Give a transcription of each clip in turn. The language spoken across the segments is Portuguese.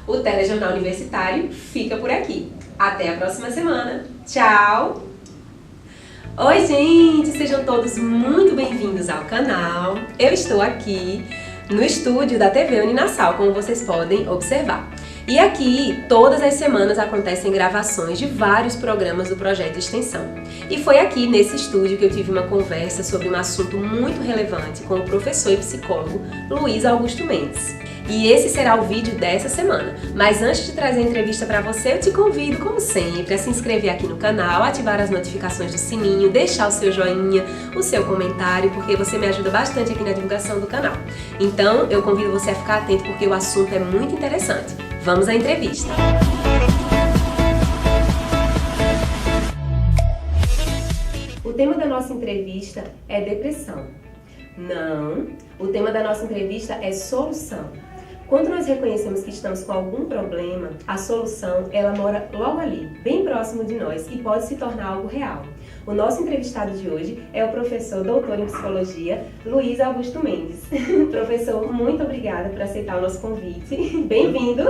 O Telejornal Universitário fica por aqui. Até a próxima semana. Tchau! Oi, gente! Sejam todos muito bem-vindos ao canal. Eu estou aqui no estúdio da TV Uninasal, como vocês podem observar. E aqui, todas as semanas acontecem gravações de vários programas do projeto de extensão. E foi aqui, nesse estúdio, que eu tive uma conversa sobre um assunto muito relevante com o professor e psicólogo Luiz Augusto Mendes. E esse será o vídeo dessa semana. Mas antes de trazer a entrevista para você, eu te convido, como sempre, a se inscrever aqui no canal, ativar as notificações do sininho, deixar o seu joinha, o seu comentário, porque você me ajuda bastante aqui na divulgação do canal. Então, eu convido você a ficar atento porque o assunto é muito interessante. Vamos à entrevista! O tema da nossa entrevista é depressão. Não, o tema da nossa entrevista é solução. Quando nós reconhecemos que estamos com algum problema, a solução ela mora logo ali, bem próximo de nós e pode se tornar algo real. O nosso entrevistado de hoje é o professor doutor em psicologia, Luiz Augusto Mendes. Professor, muito obrigada por aceitar o nosso convite. Bem-vindo!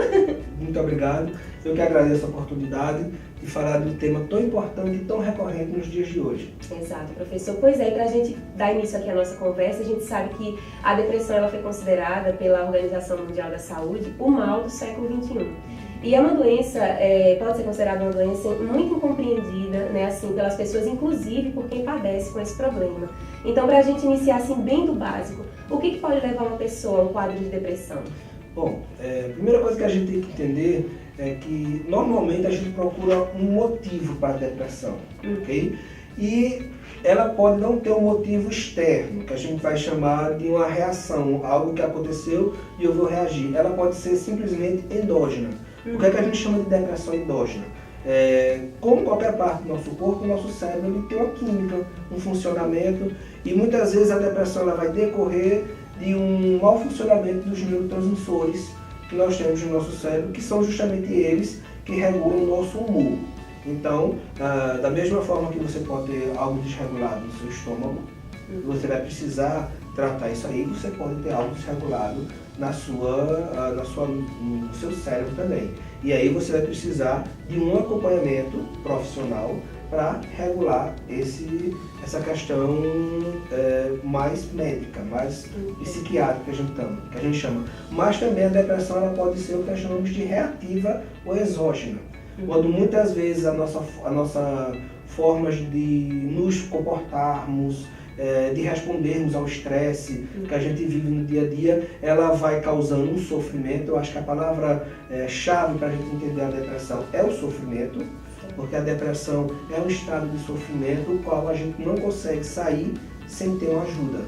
Muito obrigado. Eu que agradeço a oportunidade de falar de um tema tão importante e tão recorrente nos dias de hoje. Exato, professor. Pois é, para a gente dar início aqui à nossa conversa, a gente sabe que a depressão ela foi considerada pela Organização Mundial da Saúde o mal do século XXI. E é uma doença, pode ser considerada uma doença muito incompreendida, né, assim, pelas pessoas, inclusive por quem padece com esse problema. Então, para a gente iniciar assim, bem do básico, o que pode levar uma pessoa a um quadro de depressão? Bom, a primeira coisa que a gente tem que entender é que normalmente a gente procura um motivo para a depressão, ok? E ela pode não ter um motivo externo, que a gente vai chamar de uma reação, algo que aconteceu e eu vou reagir. Ela pode ser simplesmente endógena. O que é que a gente chama de depressão endógena? Como qualquer parte do nosso corpo, o nosso cérebro ele tem uma química, um funcionamento, e muitas vezes a depressão ela vai decorrer de um mau funcionamento dos neurotransmissores que nós temos no nosso cérebro, que são justamente eles que regulam o nosso humor. Então, da mesma forma que você pode ter algo desregulado no seu estômago, você vai precisar tratar isso aí, você pode ter algo desregulado no seu cérebro também. E aí você vai precisar de um acompanhamento profissional para regular essa questão mais médica, mais psiquiátrica que a gente chama. Mas também a depressão ela pode ser o que nós chamamos de reativa ou exógena. Quando muitas vezes a nossa forma de nos comportarmos, de respondermos ao estresse que a gente vive no dia a dia, ela vai causando um sofrimento. Eu acho que a palavra chave para a gente entender a depressão é o sofrimento, porque a depressão é um estado de sofrimento o qual a gente não consegue sair sem ter uma ajuda,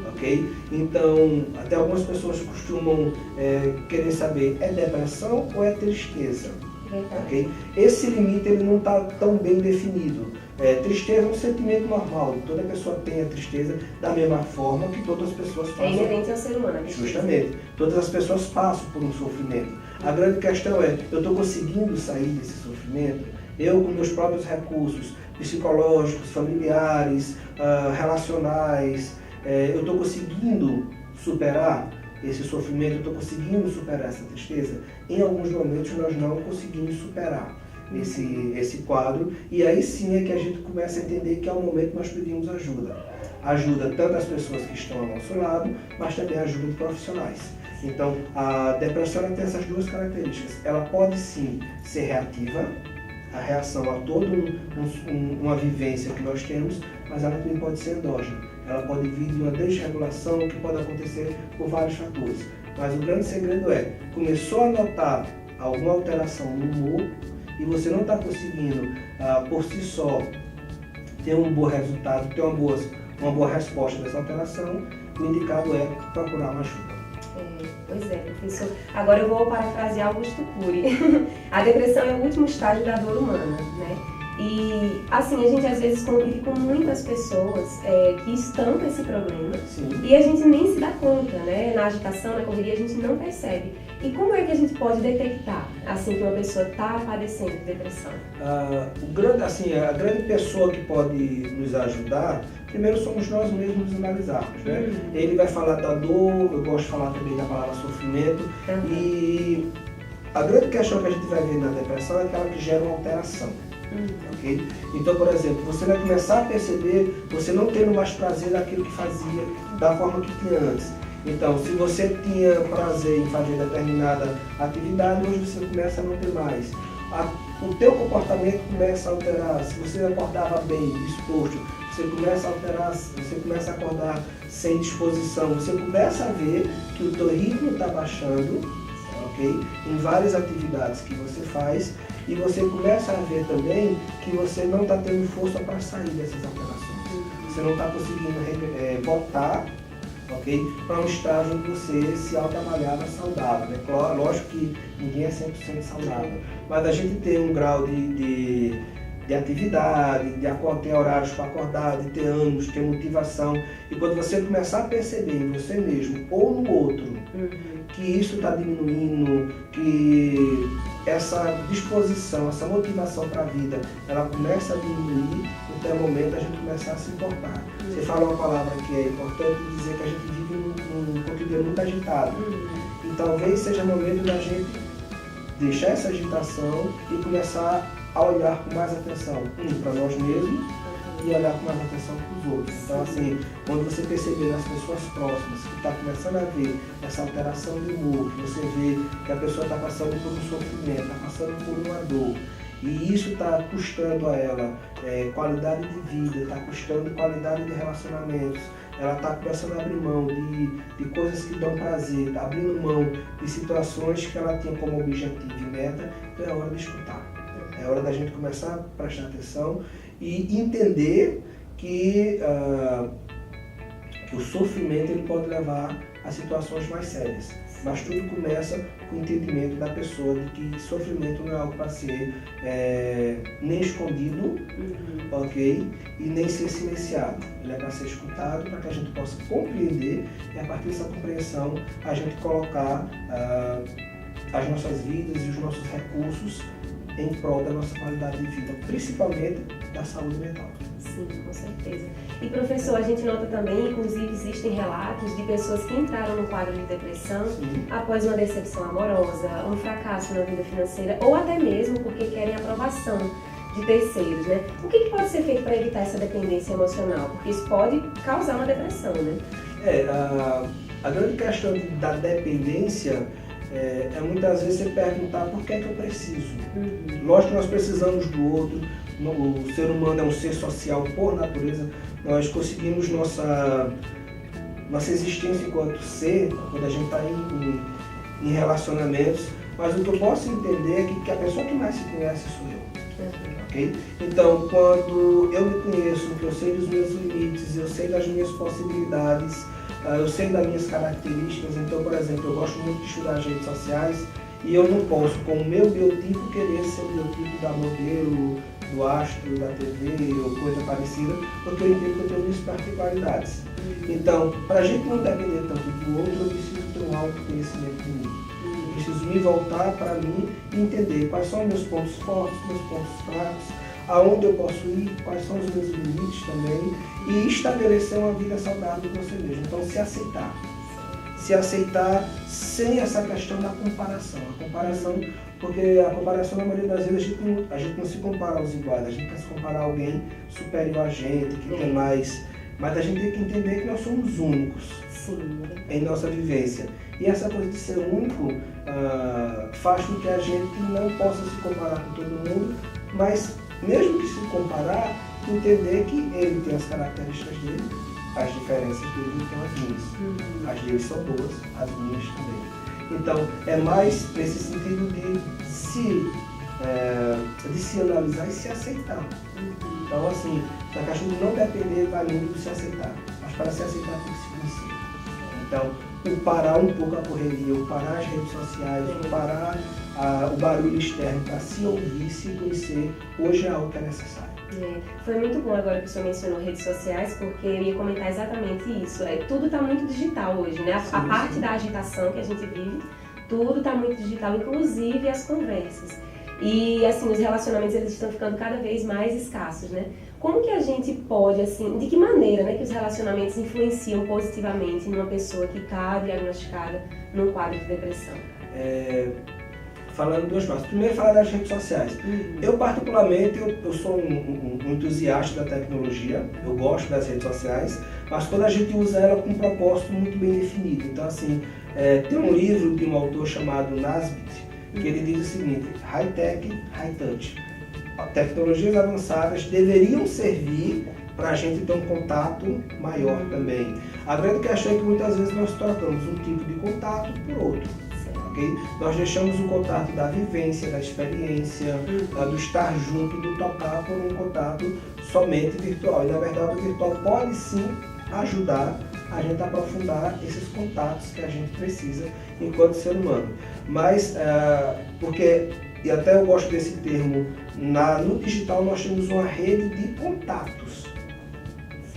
ok? Então, até algumas pessoas costumam querer saber, é depressão ou é tristeza? Okay? Esse limite ele não está tão bem definido. Tristeza é um sentimento normal, toda pessoa tem a tristeza da mesma forma que todas as pessoas passam. É inerente ao ser humano. Justamente, todas as pessoas passam por um sofrimento. A grande questão é, eu estou conseguindo sair desse sofrimento? Eu, com meus próprios recursos psicológicos, familiares, relacionais, eu estou conseguindo superar esse sofrimento, eu estou conseguindo superar essa tristeza? Em alguns momentos nós não conseguimos superar esse quadro, e aí sim é que a gente começa a entender que é o momento que nós pedimos ajuda. Ajuda tanto das pessoas que estão ao nosso lado, mas também ajuda de profissionais. Então, a depressão ela tem essas duas características. Ela pode sim ser reativa, a reação a toda uma vivência que nós temos, mas ela também pode ser endógena. Ela pode vir de uma desregulação que pode acontecer por vários fatores. Mas o grande segredo é, começou a notar alguma alteração no humor e você não está conseguindo, por si só, ter um bom resultado, ter uma boa resposta dessa alteração, o indicado é procurar uma ajuda. Pois é, professor. Agora eu vou parafrasear Augusto Cury. A depressão é o último estágio da dor humana, né? E, assim, a gente às vezes convive com muitas pessoas que estão com esse problema. Sim. E a gente nem se dá conta, né? Na agitação, na correria, a gente não percebe. E como é que a gente pode detectar, assim, que uma pessoa está padecendo de depressão? A grande pessoa que pode nos ajudar, primeiro somos nós mesmos nos analisarmos, né? Ele vai falar da dor, eu gosto de falar também da palavra sofrimento, e A grande questão que a gente vai ver na depressão é aquela que gera uma alteração. Okay? Então, por exemplo, você vai começar a perceber você não tendo mais prazer naquilo que fazia da forma que tinha antes. Então, se você tinha prazer em fazer determinada atividade, hoje você começa a não ter mais. O teu comportamento começa a alterar. Se você acordava bem, disposto, você começa a alterar, você começa a acordar sem disposição, você começa a ver que o teu ritmo está baixando, ok? Em várias atividades que você faz, e você começa a ver também que você não está tendo força para sair dessas alterações. Você não está conseguindo voltar, ok? Para um estágio em que você se autoavaliava saudável. Né? Lógico que ninguém é 100% saudável, mas a gente tem um grau de atividade, de ter horários para acordar, de ter ânimos, de ter motivação. E quando você começar a perceber em você mesmo ou no outro que isso está diminuindo, que essa disposição, essa motivação para a vida, ela começa a diminuir, até o momento a gente começar a se importar. Você fala uma palavra que é importante, dizer que a gente vive num cotidiano muito agitado. E talvez seja o momento da gente deixar essa agitação e começar a olhar com mais atenção, para nós mesmos e olhar com mais atenção para os outros. Então, assim, quando você perceber nas pessoas próximas que está começando a ver essa alteração de humor, que você vê que a pessoa está passando por um sofrimento, está passando por uma dor, e isso está custando a ela qualidade de vida, está custando qualidade de relacionamentos, ela está começando a abrir mão de coisas que dão prazer, está abrindo mão de situações que ela tinha como objetivo e meta, então é hora de escutar. É hora da gente começar a prestar atenção e entender que o sofrimento ele pode levar a situações mais sérias. Mas tudo começa com o entendimento da pessoa de que sofrimento não é algo para ser nem escondido, ok? E nem ser silenciado. Ele é para ser escutado, para que a gente possa compreender e a partir dessa compreensão a gente colocar as nossas vidas e os nossos recursos em prol da nossa qualidade de vida, principalmente da saúde mental. Sim, com certeza. E professor, a gente nota também, inclusive existem relatos de pessoas que entraram no quadro de depressão após uma decepção amorosa, um fracasso na vida financeira ou até mesmo porque querem aprovação de terceiros, né? O que pode ser feito para evitar essa dependência emocional? Porque isso pode causar uma depressão, né? A grande questão da dependência é muitas vezes você perguntar por que é que eu preciso. Lógico que nós precisamos do outro, o ser humano é um ser social por natureza, nós conseguimos nossa existência enquanto ser, quando a gente está em relacionamentos, mas o que eu posso entender é que a pessoa que mais se conhece sou eu. Okay? Então, quando eu me conheço, que eu sei dos meus limites, eu sei das minhas possibilidades, eu sei das minhas características. Então, por exemplo, eu gosto muito de estudar as redes sociais e eu não posso, com o meu biotipo, querer ser o biotipo da modelo, do astro, da TV ou coisa parecida, porque eu entendo que eu tenho minhas particularidades. Então, para a gente não depender tanto do outro, eu preciso ter um autoconhecimento de mim. Eu preciso me voltar para mim e entender quais são meus pontos fortes, meus pontos fracos, aonde eu posso ir, quais são os meus limites também, e estabelecer uma vida saudável com você mesmo. Então, se aceitar. Se aceitar sem essa questão da comparação. A comparação, porque a comparação, na maioria das vezes, a gente não se compara aos iguais, a gente quer se comparar a alguém superior a gente, que tem mais. Mas a gente tem que entender que nós somos únicos em nossa vivência. E essa coisa de ser único faz com que a gente não possa se comparar com todo mundo, mas mesmo que se comparar, entender que ele tem as características dele, as diferenças dele tem as minhas. As dele são boas, as minhas também. Então, é mais nesse sentido de se analisar e se aceitar. Então, assim, a questão de não depender vai muito de se aceitar, mas para se aceitar tem que se conhecer. Então, parar um pouco a correria, parar as redes sociais, parar o barulho externo para se ouvir, se conhecer, hoje é algo que é necessário. Foi muito bom agora que o senhor mencionou redes sociais, porque eu ia comentar exatamente isso. Tudo está muito digital hoje, né? A parte da agitação que a gente vive, tudo está muito digital, inclusive as conversas. E, assim, os relacionamentos eles estão ficando cada vez mais escassos, né? Como que a gente pode, assim, de que maneira, né, que os relacionamentos influenciam positivamente numa pessoa que está diagnosticada num quadro de depressão? falando duas partes. Primeiro, falar das redes sociais. Eu, particularmente, eu sou um entusiasta da tecnologia, eu gosto das redes sociais, mas quando a gente usa ela com um propósito muito bem definido. Então, assim, tem um livro de um autor chamado Nasbit, que ele diz o seguinte: high-tech, high-touch. Tecnologias avançadas deveriam servir para a gente ter um contato maior também. A grande questão é que muitas vezes nós trocamos um tipo de contato por outro. Okay? Nós deixamos o contato da vivência, da experiência, do estar junto, do tocar, por um contato somente virtual. E na verdade o virtual pode sim ajudar a gente a aprofundar esses contatos que a gente precisa enquanto ser humano. Mas, e até eu gosto desse termo, no digital nós temos uma rede de contatos.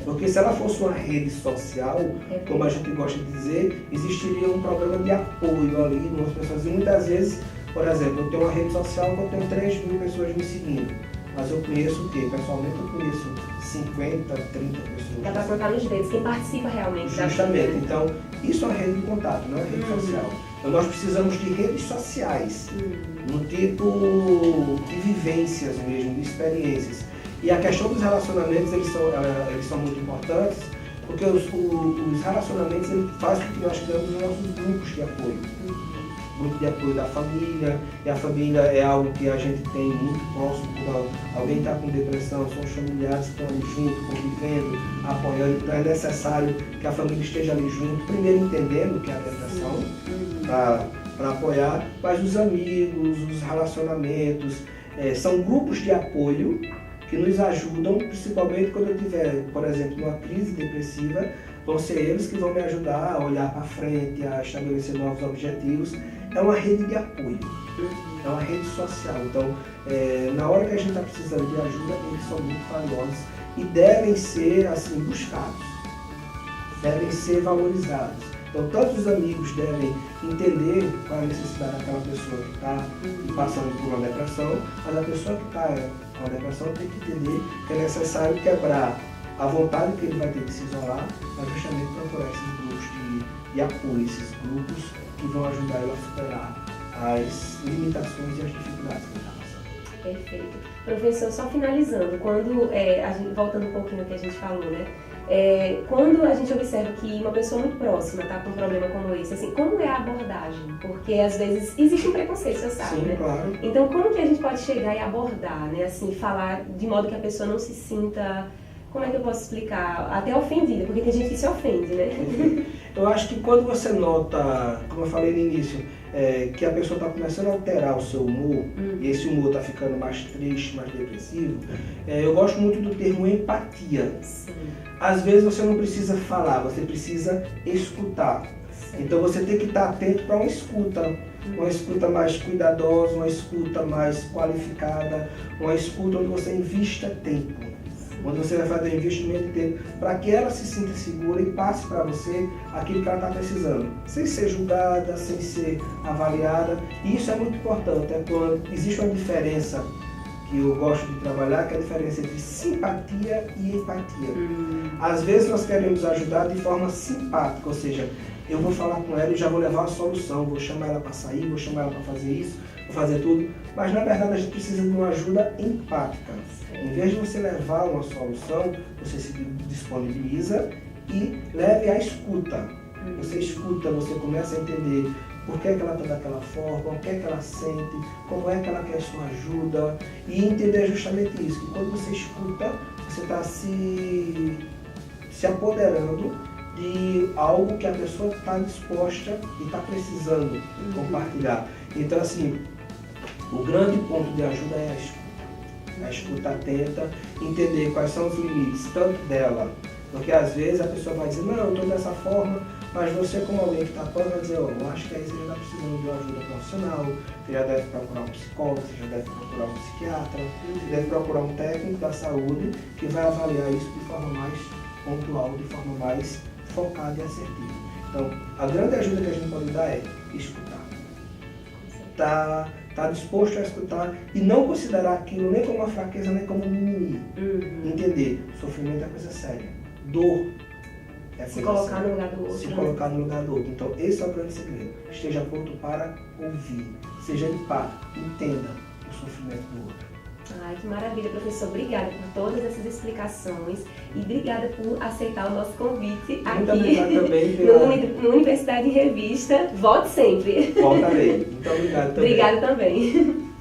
Porque se ela fosse uma rede social, como a gente gosta de dizer, existiria um programa de apoio ali, umas pessoas. E muitas vezes, por exemplo, eu tenho uma rede social que eu tenho 3.000 pessoas me seguindo. Mas eu conheço o quê? Pessoalmente eu conheço 50, 30 pessoas. Dá para colocar nos dedos quem participa realmente da vida. Justamente. Então, isso é uma rede de contato, não é rede social. Então nós precisamos de redes sociais, no tipo de vivências mesmo, de experiências. E a questão dos relacionamentos, eles são muito importantes, porque os relacionamentos fazem com que nós criamos os nossos grupos de apoio. Grupo de apoio da família, e a família é algo que a gente tem muito próximo. Quando alguém está com depressão, são os familiares que estão ali junto, convivendo, apoiando. Então é necessário que a família esteja ali junto, primeiro entendendo o que é a depressão, para apoiar, mas os amigos, os relacionamentos, são grupos de apoio que nos ajudam, principalmente quando eu tiver, por exemplo, uma crise depressiva. Vão ser eles que vão me ajudar a olhar para frente, a estabelecer novos objetivos. É uma rede de apoio, é uma rede social. Então, na hora que a gente está precisando de ajuda, eles são muito valiosos e devem ser assim, buscados, devem ser valorizados. Então, tanto os amigos devem entender qual é a necessidade daquela pessoa que está passando por uma depressão, mas a pessoa que está com uma depressão tem que entender que é necessário quebrar a vontade que ele vai ter de se isolar, mas justamente procurar esses grupos de apoio, esses grupos que vão ajudar ele a superar as limitações e as dificuldades que ele está passando. Perfeito. Professor, só finalizando, voltando um pouquinho ao que a gente falou, né? Quando a gente observa que uma pessoa muito próxima está com um problema como esse, assim, como é a abordagem? Porque às vezes existe um preconceito, você sabe, Sim, né? Claro. Então, como que a gente pode chegar e abordar, né? Assim, falar de modo que a pessoa não se sinta, como é que eu posso explicar? Até ofendida, porque tem gente que se ofende, né? Eu acho que quando você nota, como eu falei no início, que a pessoa está começando a alterar o seu humor, e esse humor está ficando mais triste, mais depressivo, eu gosto muito do termo empatia. Sim. Às vezes você não precisa falar, você precisa escutar. Sim. Então você tem que estar atento para uma escuta mais cuidadosa, uma escuta mais qualificada, uma escuta onde você invista tempo. Onde você vai fazer investimento de tempo para que ela se sinta segura e passe para você aquilo que ela está precisando, sem ser julgada, sem ser avaliada. E isso é muito importante, quando existe uma diferença que eu gosto de trabalhar, que é a diferença entre simpatia e empatia. Às vezes nós queremos ajudar de forma simpática, ou seja, eu vou falar com ela e já vou levar a solução, vou chamar ela para sair, vou chamar ela para fazer isso, vou fazer tudo, mas na verdade a gente precisa de uma ajuda empática. Em vez de você levar uma solução, você se disponibiliza e leve a escuta. Você escuta, você começa a entender por que ela está daquela forma, o que é que ela sente, como é que ela quer sua ajuda, e entender justamente isso, que quando você escuta, você está se apoderando de algo que a pessoa está disposta e está precisando compartilhar. Então, assim, o grande ponto de ajuda é a escuta. A escuta atenta, entender quais são os limites, tanto dela, porque às vezes a pessoa vai dizer, não, eu estou dessa forma, mas você como alguém que está apoiando vai dizer, eu acho que aí você já está precisando de uma ajuda profissional, você já deve procurar um psicólogo, você já deve procurar um psiquiatra, você deve procurar um técnico da saúde que vai avaliar isso de forma mais pontual, de forma mais focada e assertiva. Então, a grande ajuda que a gente pode dar é escutar. Tá disposto a escutar e não considerar aquilo nem como uma fraqueza, nem como um mimimi. Entender, sofrimento é coisa séria. Dor é coisa Se colocar séria. no lugar do outro. Se colocar no lugar do outro. Então, esse é o grande segredo. Esteja pronto para ouvir. seja empático, entenda o sofrimento do outro. Ai, que maravilha, professor. Obrigada por todas essas explicações e obrigada por aceitar o nosso convite Muito aqui obrigado também no Universidade em Revista. Volte sempre. Voltarei. Muito obrigado também. Obrigada também.